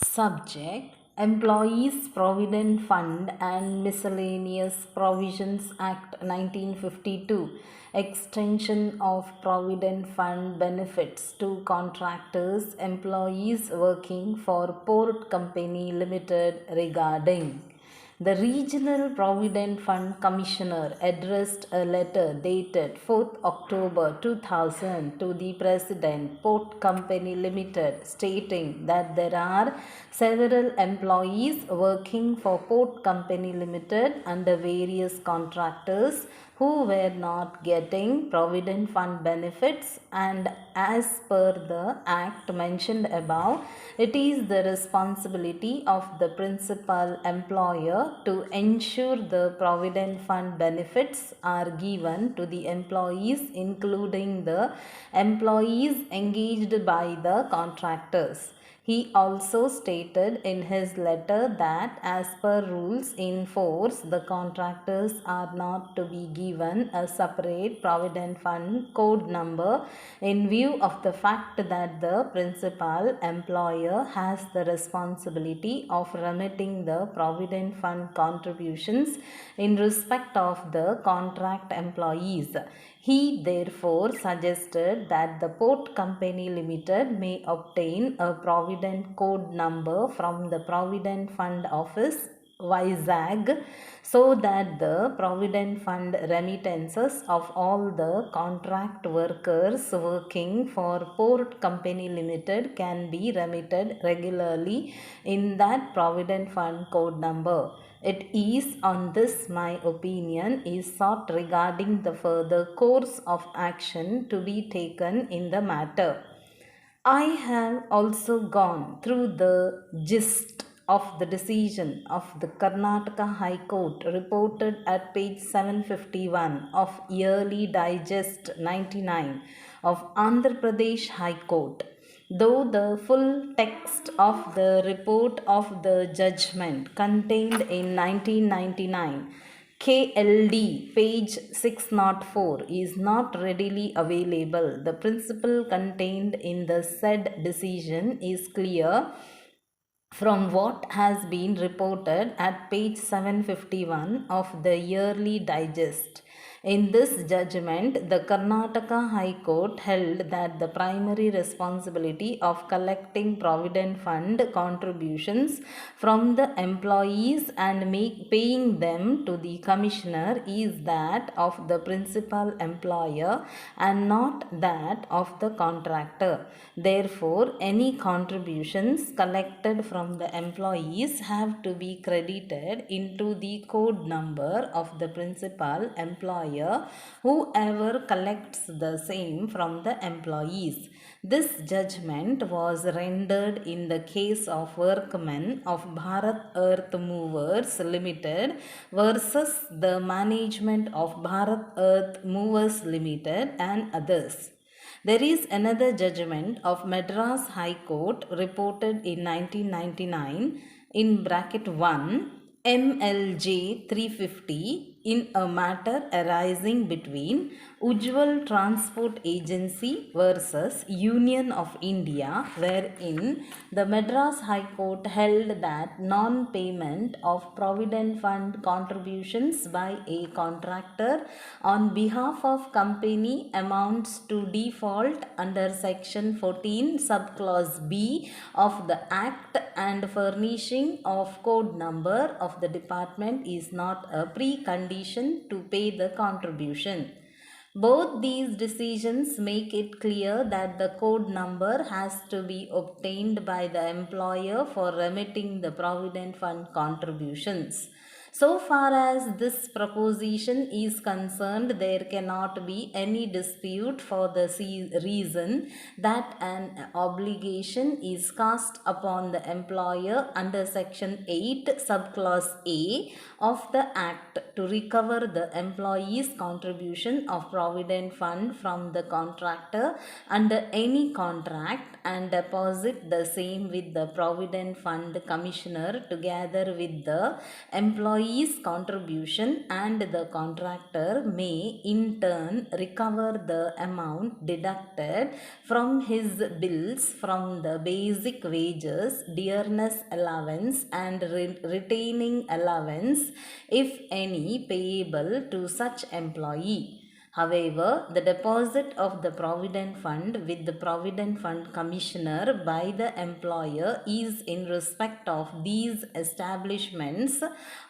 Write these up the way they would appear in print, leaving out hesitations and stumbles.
Subject: Employees Provident Fund and Miscellaneous Provisions Act 1952. Extension of Provident Fund benefits to contractors, employees working for Port Company Limited regarding. The Regional Provident Fund Commissioner addressed a letter dated 4th October 2000 to the President, Port Company Limited, stating that there are several employees working for Port Company Limited under various contractors who were not getting Provident Fund benefits, and as per the Act mentioned above, it is the responsibility of the principal employer to ensure the Provident Fund benefits are given to the employees, including the employees engaged by the contractors. He also stated in his letter that as per rules in force, the contractors are not to be given a separate Provident Fund code number in view of the fact that the principal employer has the responsibility of remitting the Provident Fund contributions in respect of the contract employees. He therefore suggested that the Port Company Limited may obtain a Provident Code number from the Provident Fund Office, Vizag, so that the Provident Fund remittances of all the contract workers working for Port Company Limited can be remitted regularly in that Provident Fund Code number. It is on this my opinion is sought regarding the further course of action to be taken in the matter. I have also gone through the gist of the decision of the Karnataka High Court reported at page 751 of Yearly Digest 99 of Andhra Pradesh High Court. Though the full text of the report of the judgment contained in 1999 KLD page 604 is not readily available, the principle contained in the said decision is clear from what has been reported at page 751 of the Yearly Digest. In this judgment, the Karnataka High Court held that the primary responsibility of collecting Provident Fund contributions from the employees and paying them to the Commissioner is that of the principal employer and not that of the contractor. Therefore, any contributions collected from the employees have to be credited into the code number of the principal employer, whoever collects the same from the employees. This judgment was rendered in the case of workmen of Bharat Earth Movers Limited versus the management of Bharat Earth Movers Limited and others. There is another judgment of Madras High Court reported in 1999 in bracket 1 MLJ 350 in a matter arising between Ujjwal Transport Agency versus Union of India, wherein the Madras High Court held that non-payment of Provident Fund contributions by a contractor on behalf of company amounts to default under section 14 subclause B of the Act, and furnishing of code number of the department is not a precondition to pay the contribution. Both these decisions make it clear that the code number has to be obtained by the employer for remitting the Provident Fund contributions. So far as this proposition is concerned, there cannot be any dispute for the reason that an obligation is cast upon the employer under section 8 subclause A of the Act to recover the employee's contribution of Provident Fund from the contractor under any contract and deposit the same with the Provident Fund Commissioner together with the employee employee's contribution, and the contractor may in turn recover the amount deducted from his bills from the basic wages, dearness allowance, and retaining allowance, if any, payable to such employee. However, the deposit of the Provident Fund with the Provident Fund Commissioner by the employer is in respect of these establishments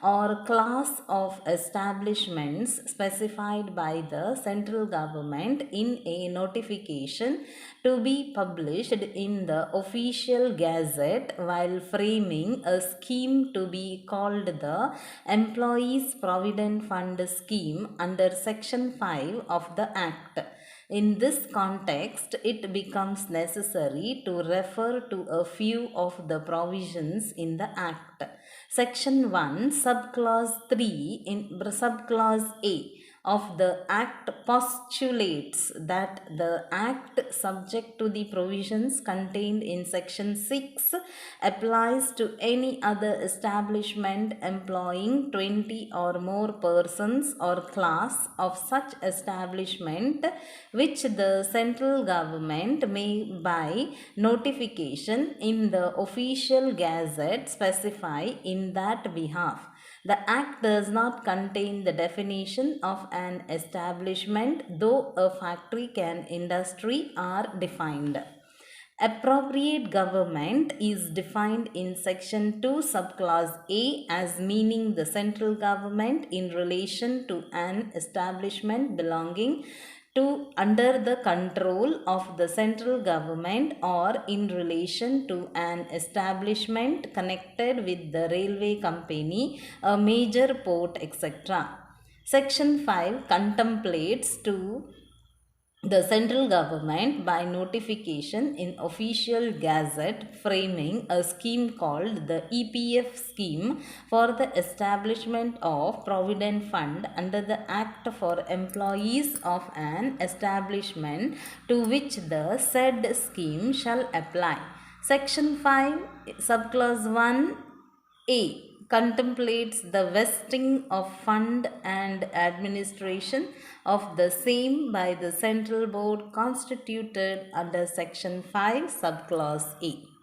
or class of establishments specified by the central government in a notification to be published in the official gazette, while framing a scheme to be called the Employees Provident Fund Scheme under Section 5 of the Act. In this context, it becomes necessary to refer to a few of the provisions in the Act. Section 1, Subclause 3 in Subclause A of the Act postulates that the Act, subject to the provisions contained in Section 6, applies to any other establishment employing 20 or more persons or class of such establishment, which the central government may by notification in the official gazette specify in that behalf. The Act does not contain the definition of an establishment, though a factory and industry are defined. Appropriate government is defined in Section 2, Subclause A as meaning the central government in relation to an establishment belonging to under the control of the central government or in relation to an establishment connected with the railway company, a major port, etc. Section 5 contemplates to the central government by notification in official gazette framing a scheme called the EPF scheme for the establishment of Provident Fund under the Act for employees of an establishment to which the said scheme shall apply. Section 5, Subclause 1A contemplates the vesting of fund and administration of the same by the central board constituted under Section 5, Subclause A.